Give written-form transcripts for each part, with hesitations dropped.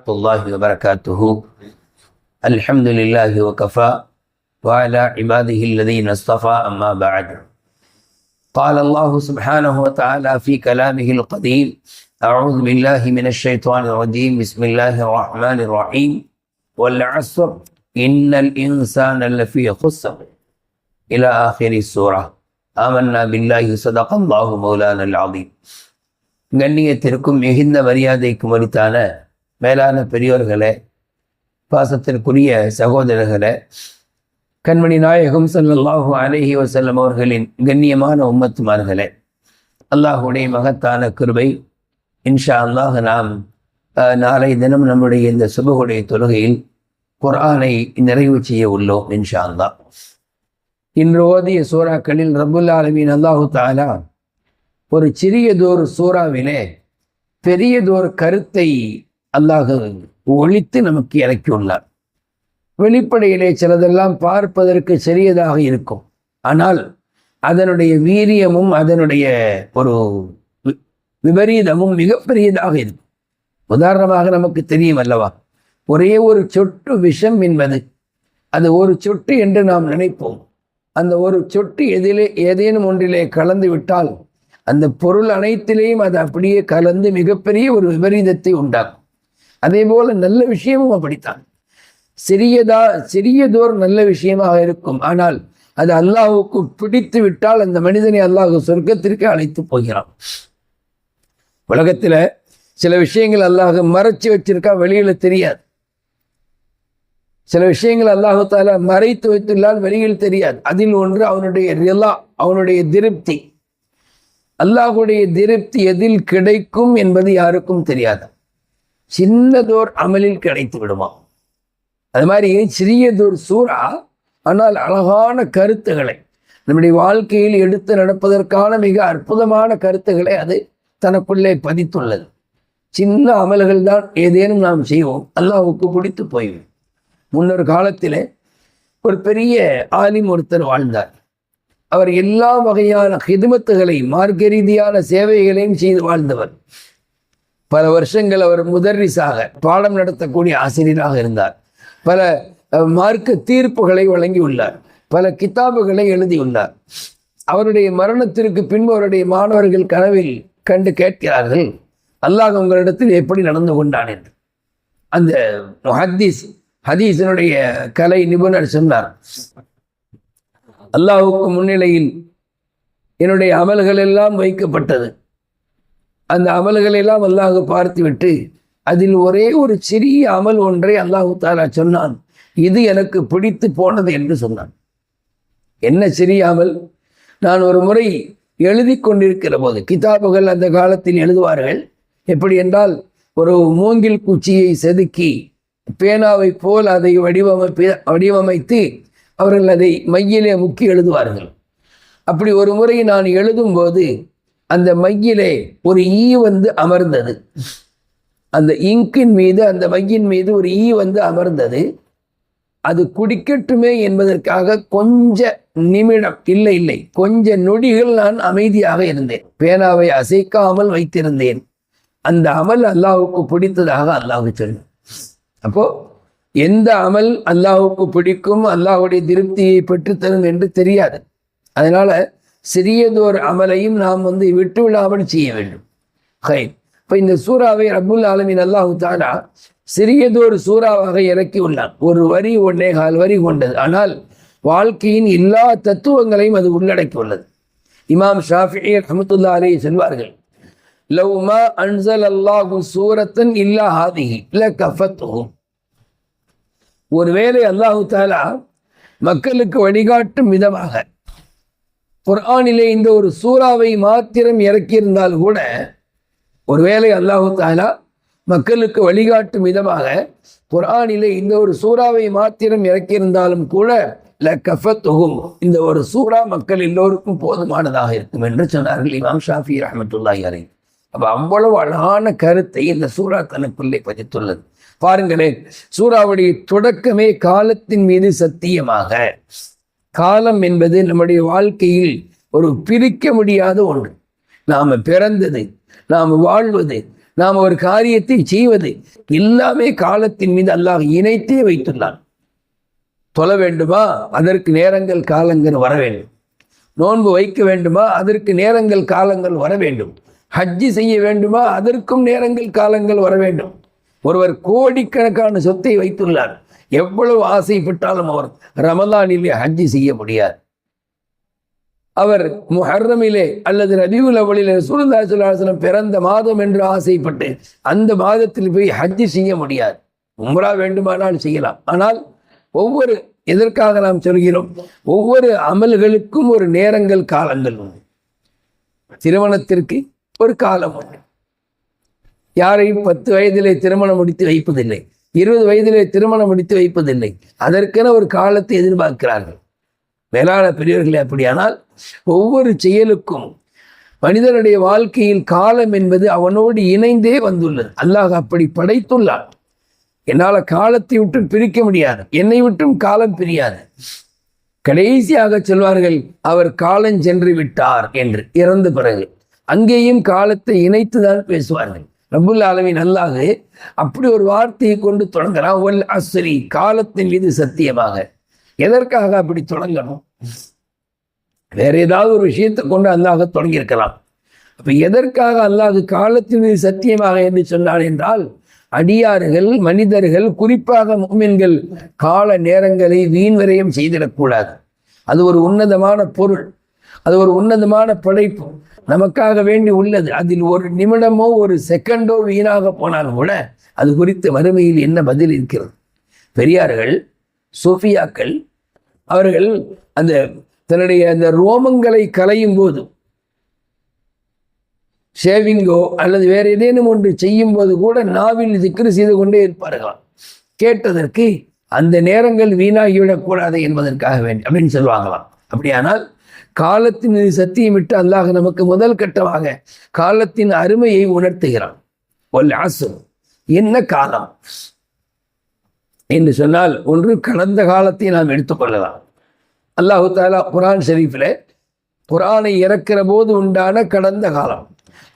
الله وبركاته. الحمد لله وكفى وعلى عباده الذين اصطفى. أما بعد، قال الله سبحانه وتعالى في كلامه القديم: أعوذ بالله من الشيطان الرجيم، بسم الله الرحمن الرحيم، والعصر إن الإنسان لفي خسر إلى آخر السورة. آمنا بالله صدق الله مولانا العظيم. கண்ணியத்திற்கும் மிகுந்த மரியாதைக்கும் உரித்தான மேலான பெரியோர்களே, பாசத்திற்குரிய சகோதரர்களே, கண்மணி நாயகம் ஸல்லல்லாஹு அலைஹி வஸல்லம் அவர்களின் கண்ணியமான உம்மத்துமார்களே, அல்லாஹுடைய மகத்தான கிருபை, இன்ஷா அல்லாஹ் நாம் நாளை தினம் நம்முடைய இந்த சுபகுடைய தொழுகையில் குர்ஆனை நிறைவு செய்ய உள்ளோம் இன்ஷா அல்லாஹ். இன்று ஓதிய சூறாக்களில் ரப்புல் ஆலமீன் அல்லாஹு தஆலா ஒரு சிறியதோர் சூறாவிலே பெரியதோர் கருத்தை அல்லாஹ் ஒழித்து நமக்கு இறக்கியுள்ளார். வெளிப்படையிலே சிலதெல்லாம் பார்ப்பதற்கு சிறியதாக இருக்கும், ஆனால் அதனுடைய வீரியமும் அதனுடைய ஒரு விபரீதமும் மிகப்பெரியதாக இருக்கும். உதாரணமாக நமக்கு தெரியும் அல்லவா, ஒரே ஒரு சொட்டு விஷம் என்பது அது ஒரு சொட்டு என்று நாம் நினைப்போம். அந்த ஒரு சொட்டு ஏதேனும் ஒன்றிலே கலந்து விட்டால் அந்த பொருள் அனைத்திலேயும் அது அப்படியே கலந்து மிகப்பெரிய ஒரு விபரீதத்தை உண்டாக்கும். அதே போல நல்ல விஷயமும் அப்படித்தான். சிறியதோர் நல்ல விஷயமாக இருக்கும், ஆனால் அது அல்லாஹுக்கு பிடித்து விட்டால் அந்த மனிதனை அல்லாஹ் சொர்க்கத்திற்கு அழைத்து போகிறான். உலகத்தில் சில விஷயங்கள் அல்லாஹ் மறைச்சி வச்சிருக்கா, வெளியில தெரியாது. சில விஷயங்கள் அல்லாஹு தாலா மறைத்து வைத்துள்ளால் வெளியில் தெரியாது. அதில் ஒன்று அவனுடைய ரிலா, அவனுடைய திருப்தி. அல்லாஹுடைய திருப்தி எதில் கிடைக்கும் என்பது யாருக்கும் தெரியாது. சின்னதோர் அமலில் கிடைத்து விடுமா. அது மாதிரி சிறியதோர் சூறா, ஆனால் அழகான கருத்துக்களை நம்முடைய வாழ்க்கையில் எடுத்து நடப்பதற்கான மிக அற்புதமான கருத்துக்களை அது தனக்குள்ளே பதித்துள்ளது. சின்ன அமல்கள் தான் ஏதேனும் நாம் செய்வோம், அல்லாஹுக்கு பிடித்து போய்விடும். முன்னொரு காலத்தில் ஒரு பெரிய ஆலிம் ஒருத்தர் வாழ்ந்தார். அவர் எல்லா வகையான ஹிதுமத்துகளை, மார்க்க ரீதியான சேவைகளையும் செய்து வாழ்ந்தவர். பல வருஷங்கள் அவர் முதர்ரிஸாக, பாடம் நடத்தக்கூடிய ஆசிரியராக இருந்தார். பல மார்க்க தீர்ப்புகளை வழங்கியுள்ளார். பல கிதாபுகளை எழுதியுள்ளார். அவருடைய மரணத்திற்கு பின்பு அவருடைய மாணவர்கள் கனவில் கண்டு கேட்கிறார்கள், அல்லாஹ் உங்களிடத்தில் எப்படி நடந்து கொண்டான் என்று. அந்த ஹதீஸினுடைய கலை நிபுணர் சொன்னார், அல்லாஹுக்கு முன்னிலையில் என்னுடைய அமல்கள் எல்லாம் வைக்கப்பட்டது. அந்த அமல்கள் எல்லாம் அல்லாஹ் பார்த்துவிட்டு அதில் ஒரே ஒரு சிறிய அமல் ஒன்றை அல்லாஹு தாலா சொன்னான், இது எனக்கு பிடித்து போனது என்று சொன்னான். என்ன சிறிய அமல்? நான் ஒரு முறை எழுதி கொண்டிருக்கிற போது, கிதாபுகள் அந்த காலத்தில் எழுதுவார்கள் எப்படி என்றால், ஒரு மூங்கில் குச்சியை செதுக்கி பேனாவை போல் அதை வடிவமைத்து அவர்கள் அதை மையிலே முக்கி எழுதுவார்கள். அப்படி ஒரு முறை நான் எழுதும்போது அந்த மையிலே ஒரு ஈ வந்து அமர்ந்தது. அந்த இங்கின் மீது, அந்த மையின் மீது ஒரு ஈ வந்து அமர்ந்தது. அது குடிக்கட்டுமே என்பதற்காக கொஞ்ச நிமிடம், இல்லை கொஞ்ச நொடிகள் நான் அமைதியாக இருந்தேன். பேனாவை அசைக்காமல் வைத்திருந்தேன். அந்த அமல் அல்லாஹுக்கு பிடித்ததாக அல்லாஹ் சொன்னான். அப்போ எந்த அமல் அல்லாஹுக்கு பிடிக்கும், அல்லாஹுடைய திருப்தியை பெற்றுத்தரும் என்று தெரியாது. அதனால சிறியதோர் அமலையும் நாம் விட்டு விடாமல் செய்ய வேண்டும். இப்போ இந்த சூறாவை ரப்புல் ஆலமீன் அல்லாஹு தஆலா சிறியதோர் சூறாவாக இறக்கி உள்ளார். ஒரு வரி 1.25 வரி கொண்டது, ஆனால் வாழ்க்கையின் எல்லா தத்துவங்களையும் அது உள்ளடக்கி உள்ளது. இமாம் ஷாஃபிஈ ரஹ்மத்துல்லாஹி அலைஹி சொல்வார்கள், லவ் மா அன்ஸல் அல்லாஹு சூரத்தன் இல்லா ஹாதிஹி லகஃபத்ஹு. ஒருவேளை அல்லாஹு தஆலா மக்களுக்கு வழிகாட்டும் விதமாக குர்ஆனிலே இந்த ஒரு சூறாவை மாத்திரம் இறக்கியிருந்தால் கூட, ஒருவேளை அல்லாஹு தஆலா மக்களுக்கு வழிகாட்டும் விதமாக குர்ஆனிலே இந்த ஒரு சூறாவை மாத்திரம் இறக்கியிருந்தாலும் கூட லகஃபத்ஹும், இந்த ஒரு சூறா மக்கள் எல்லோருக்கும் போதுமானதாக இருக்கும் என்று சொன்னார்கள் இமாம் ஷாஃபி ரஹ்மத்துல்லாஹி அலைஹி. அப்போ அவ்வளவு அழகான கருத்தை இந்த சூறா தனக்குள்ளே பதித்துள்ளது. பாருங்களேன், சூறாவுடைய தொடக்கமே காலத்தின் மீது சத்தியமாக. காலம் என்பது நம்முடைய வாழ்க்கையில் ஒரு பிரிக்க முடியாத ஒன்று. நாம் பிறந்தது, நாம் வாழ்வது, நாம் ஒரு காரியத்தை செய்வது எல்லாமே காலத்தின் மீது அல்லாஹ் இணைத்தே வைத்துள்ளான். தொழ வேண்டுமா, அதற்கு நேரங்கள் காலங்கள் வர வேண்டும். நோன்பு வைக்க வேண்டுமா, அதற்கு நேரங்கள் காலங்கள் வர வேண்டும். ஹஜ்ஜி செய்ய வேண்டுமா, அதற்கும் நேரங்கள் காலங்கள் வர வேண்டும். ஒருவர் கோடிக்கணக்கான சொத்தை வைத்துள்ளார். எவ்வளவு ஆசைப்பட்டாலும் அவர் ரமலானிலே ஹஜ்ஜி செய்ய முடியாது. அவர் முஹர்ரமிலே அல்லது ரபியுல் அவ்வலிலே ரசூலுல்லாஹி ஸல்லல்லாஹு அலைஹி வஸல்லம் பிறந்த மாதம் என்று ஆசைப்பட்டு அந்த மாதத்தில் போய் ஹஜ்ஜி செய்ய முடியாது. உம்ரா வேண்டுமானால் செய்யலாம். ஆனால் எதற்காக நாம் சொல்கிறோம், ஒவ்வொரு அமல்களுக்கும் ஒரு நேரங்கள் காலங்கள் உண்டு. திருமணத்திற்கு ஒரு காலம் உண்டு. யாரையும் 10 வயதிலே திருமணம் முடித்து வைப்பதில்லை, 20 வயதிலே திருமணம் முடித்து வைப்பதில்லை. அதற்கென ஒரு காலத்தை எதிர்பார்க்கிறார்கள். மேலான பெரியவர்களே, அப்படியானால் ஒவ்வொரு செயலுக்கும் மனிதனுடைய வாழ்க்கையில் காலம் என்பது அவனோடு இணைந்தே வந்துள்ளது. அல்லாஹ் அப்படி படைத்துள்ளான். என்னால் காலத்தை விட்டு பிரிக்க முடியாது, என்னை விட்டும் காலம் பிரியாது. கடைசியாக சொல்வார்கள், அவர் காலம் சென்று விட்டார் என்று. இறந்த பிறகு அங்கேயும் காலத்தை இணைத்துதான் பேசுவார்கள். ரப்புல் ஆலமீன் அல்லாஹ் அப்படி ஒரு வார்த்தையை கொண்டு தொடங்குறான், வல் அஸ்ரி, காலத்தின் மீது சத்தியமாக. எதற்காக அப்படி தொடங்கணும்? வேற ஏதாவது ஒரு விஷயத்தை கொண்டு அல்லாஹ் தொடங்கியிருக்கலாம். அப்ப எதற்காக அல்லாஹ் காலத்தின் மீது சத்தியமாக என்று சொன்னான் என்றால், அடியார்கள், மனிதர்கள், குறிப்பாக முஃமின்கள் கால நேரங்களை வீண் விரயம் செய்திடக்கூடாது. அது ஒரு உன்னதமான பொருள், அது ஒரு உன்னதமான படைப்பு, நமக்காக வேண்டி உள்ளது. அதில் ஒரு நிமிடமோ ஒரு செகண்டோ வீணாக போனாலும் கூட அது குறித்து மறுமையில் என்ன பதில் இருக்கிறது? பெரியார்கள், சூஃபியாக்கள், அவர்கள் தன்னுடைய அந்த ரோமங்களை களையும் போது, ஷேவிங்கோ அல்லது வேற ஏதேனும் ஒன்று செய்யும் போது கூட நாவில் திக்ரு செய்து கொண்டே இருப்பார்களாம். கேட்டதற்கு அந்த நேரங்கள் வீணாகிவிடக்கூடாது என்பதற்காக வேண்டி அப்படின்னு சொல்லுவாங்களாம். அப்படியானால் காலத்தின் மீது சத்தியமிட்டு அல்லாஹ் நமக்கு முதல் கட்டமாக காலத்தின் அருமையை உணர்த்துகிறான். வல் அஸ்ர், என்ன காலம் என்று சொன்னால், ஒன்று கடந்த காலத்தை நாம் எடுத்துக்கொள்ளலாம். அல்லாஹு தஆலா குர்ஆன் ஷரீஃபில் குர்ஆனை இறக்கிற போது உண்டான கடந்த காலம்,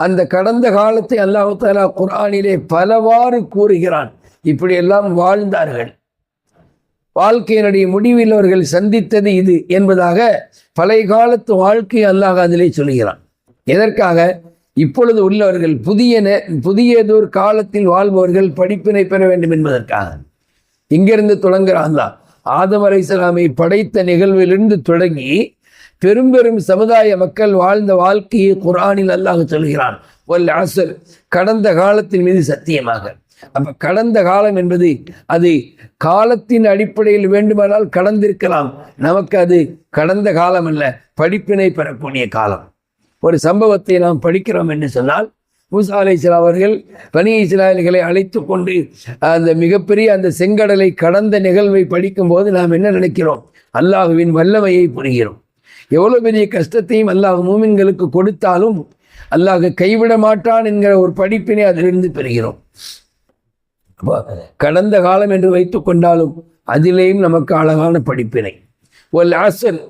அந்த கடந்த காலத்தை அல்லாஹு தஆலா குர்ஆனிலே பலவாறு கூறுகிறான். இப்படியெல்லாம் வாழ்ந்தார்கள், வாழ்க்கையினுடைய முடிவில் அவர்கள் சந்தித்தது இது என்பதாக பழைய காலத்து வாழ்க்கை அல்லாஹ் அதிலே சொல்கிறான். எதற்காக? இப்பொழுது உள்ளவர்கள் புதியதொரு காலத்தில் வாழ்பவர்கள் படிப்பினை பெற வேண்டும் என்பதற்காக. இங்கிருந்து தொடங்குகிறான் தான். ஆதம் அலைஹிஸ்ஸலாமை படைத்த நிகழ்விலிருந்து தொடங்கி பெரும் பெரும் சமுதாய மக்கள் வாழ்ந்த வாழ்க்கையை குர்ஆனில் அல்லாஹ் சொல்கிறான். வல் அஸ்ர், கடந்த காலத்தின் மீது சத்தியமாக. அப்ப கடந்த காலம் என்பது அது காலத்தின் அடிப்படையில் வேண்டுமானால் கடந்திருக்கலாம். நமக்கு அது கடந்த காலம் அல்ல, படிப்பினை பெறக்கூடிய காலம். ஒரு சம்பவத்தை நாம் படிக்கிறோம் என்று சொன்னால், மூசா அலைஹிஸ்ஸலாம் அவர்கள் பனி இஸ்ராயல்களை அழைத்து கொண்டு அந்த மிகப்பெரிய அந்த செங்கடலை கடந்த நிகழ்வை படிக்கும் போது நாம் என்ன நினைக்கிறோம்? அல்லாஹுவின் வல்லமையை புரிகிறோம். எவ்வளவு பெரிய கஷ்டத்தையும் அல்லாஹ் மூமின்களுக்கு கொடுத்தாலும் அல்லாஹ் கைவிட மாட்டான் என்கிற ஒரு படிப்பினை அதிலிருந்து பெறுகிறோம். கடந்த காலம் என்று வைத்து கொண்டாலும் அதிலேயும் நமக்கு அழகான படிப்பினை. ஒல் அஸ்ர்,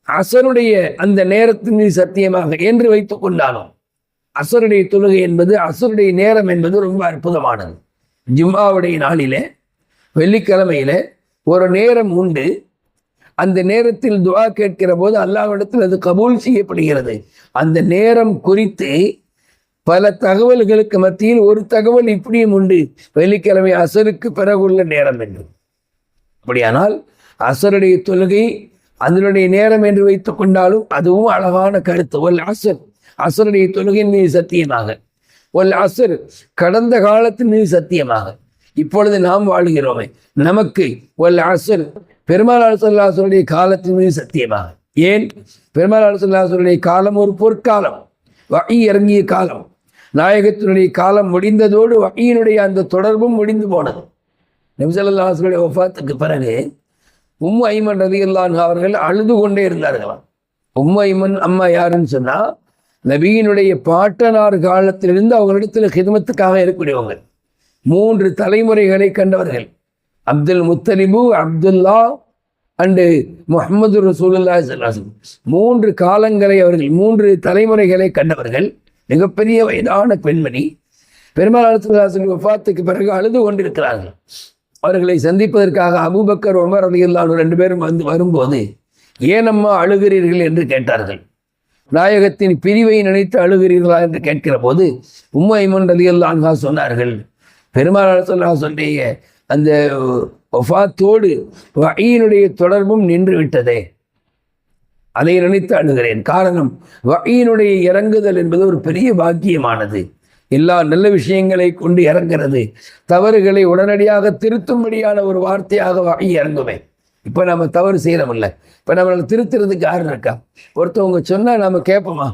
அசருடைய அந்த நேரத்தின் மீது சத்தியமாக என்று வைத்து கொண்டாலும், அசருடைய தொழுகை என்பது, அசருடைய நேரம் என்பது ரொம்ப அற்புதமானது. ஜும்ஆவுடைய நாளிலே, வெள்ளிக்கிழமையிலே ஒரு நேரம் உண்டு. அந்த நேரத்தில் துஆ கேட்கிற போது அல்லாஹ்விடத்தில் அது கபூல் செய்யப்படுகிறது. அந்த நேரம் குறித்து பல தகவல்களுக்கு மத்தியில் ஒரு தகவல் இப்படியும் உண்டு, வெள்ளிக்கிழமை அசருக்கு பிறகுள்ள நேரம் என்று. அப்படியானால் அசருடைய தொழுகை அதனுடைய நேரம் என்று வைத்துக் கொண்டாலும் அதுவும் அழகான கருத்து. ஒல் அசர், அசருடைய தொழுகையின் மீது சத்தியமாக. ஒல் அசர், கடந்த காலத்தின் மீது சத்தியமாக. இப்பொழுது நாம் வாழ்கிறோமே, நமக்கு ஒல் அசர், பெருமானார் ஸல்லல்லாஹு அலைஹி வஸல்லம் காலத்தின் மீது சத்தியமாக. ஏன்? பெருமானார் ஸல்லல்லாஹு அலைஹி வஸல்லம் காலம் ஒரு பொற்காலம், வஹி இறங்கிய காலம். நாயகத்தினுடைய காலம் முடிந்ததோடு வஹியினுடைய அந்த தொடர்பும் முடிந்து போனது. நபி ஸல்லல்லாஹு அலைஹி வஸல்லம் வஃபாத்துக்கு பிறகு உம்மு ஐமன் ரலியல்லாஹு அன்ஹா அவர்கள் அழுது கொண்டே இருந்தார்களாம். உம்மு ஐமன் அம்மா யாருன்னு சொன்னா, நபியினுடைய பாட்டனார் காலத்திலிருந்து அவங்களிடத்தில் ஹிதமத்துக்காக இருக்கக்கூடியவங்க. 3 தலைமுறைகளை கண்டவர்கள். அப்துல் முத்தலிபு, அப்துல்லா அண்டு முஹம்மது ரசூலுல்லாஹி ஸல்லல்லாஹு அலைஹி வஸல்லம். 3 காலங்களை அவர்கள், 3 தலைமுறைகளை கண்டவர்கள். மிகப்பெரிய வயதான பெண்மணி பெருமாள் வஃபாத்துக்கு பிறகு அழுது கொண்டிருக்கிறார்கள். அவர்களை சந்திப்பதற்காக அபூபக்கர் உமர் ரலியல்லாஹு ரெண்டு பேரும் வரும்போது ஏனம்மா அழுகிறீர்கள் என்று கேட்டார்கள். நாயகத்தின் பிரிவை நினைத்து அழுகிறீர்களா என்று கேட்கிற போது உம்மு ஐமன் ரலியல்லாஹு அன்ஹா சொன்னார்கள், பெருமாள் சொல்லிய அந்த வஃபாத்தோடு வஹீனுடைய தொடர்பும் நின்று விட்டதே, அதை நினைத்து அழுகிறேன். காரணம், வஹீனுடைய இறங்குதல் என்பது ஒரு பெரிய பாக்கியமானது. எல்லா நல்ல விஷயங்களை கொண்டு இறங்கிறது. தவறுகளை உடனடியாக திருத்தும்படியான ஒரு வார்த்தையாக வஹீ இறங்குமே. இப்போ நம்ம தவறு செய்கிறோம்ல, இப்போ நம்மளை திருத்துறதுக்கு யாரும் இருக்கா? ஒருத்தவங்க சொன்னால் நம்ம கேட்போமா?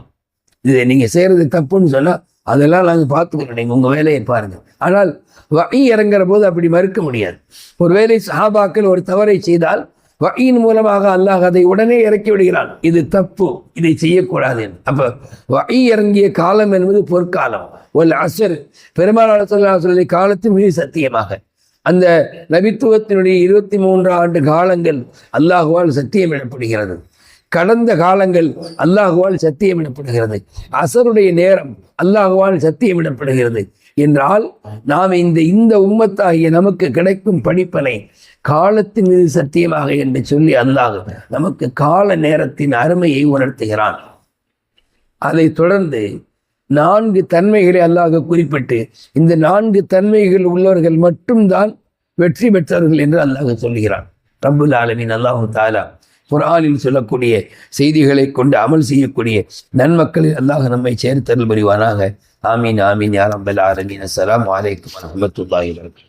இது நீங்கள் செய்கிறது தப்புன்னு சொன்னால் அதெல்லாம் நாங்கள் பார்த்துக்கிறோம், நீங்கள் உங்கள் வேலையை பாருங்கள். ஆனால் வஹீ இறங்குற போது அப்படி மறுக்க முடியாது. ஒருவேளை சஹாபாக்கள் ஒரு தவறை செய்தால் வஹீயின் மூலமாக அல்லாஹ் அதை உடனே இறக்கி விடுகிறான், இது தப்பு, இதை செய்யக்கூடாது. அப்போ வஹீ இறங்கிய காலம் என்பது பொற்காலம். ஒல் அஸ்ர், பெருமாள் சொல்லி காலத்தின் மீது சத்தியமாக அந்த நபித்துவத்தினுடைய 23 ஆண்டு காலங்கள் அல்லாஹுவால் சத்தியமிடப்படுகிறது. கடந்த காலங்கள் அல்லாஹுவால் சத்தியமிடப்படுகிறது. அசருடைய நேரம் அல்லாஹுவால் சத்தியமிடப்படுகிறது என்றால் நாம் இந்த உம்மத்தாகிய நமக்கு கிடைக்கும் படிப்பனை காலத்தின் மீது சத்தியமாக என்று சொல்லி அல்லாஹ் நமக்கு கால நேரத்தின் அருமையை உணர்த்துகிறான். அதை தொடர்ந்து 4 தன்மைகளை அல்லாஹ் குறிப்பிட்டு இந்த 4 தன்மைகள் உள்ளவர்கள் மட்டும்தான் வெற்றி பெற்றவர்கள் என்று அல்லாஹ் சொல்கிறான். ரப்புல் ஆலமீன் அல்லாஹு தஆலா குர்ஆனில் சொல்லக்கூடிய செய்திகளை கொண்டு அமல் செய்யக்கூடிய நன்மக்களில் அல்லாஹ் நம்மை சேர்த்தருள் புரிவானாக. ஆமீன் ஆமீன் யா ரப்பல் ஆலமீன். அஸ்ஸலாமு அலைக்கும் வரஹ்மத்துல்லாஹி வபரகாத்துஹு.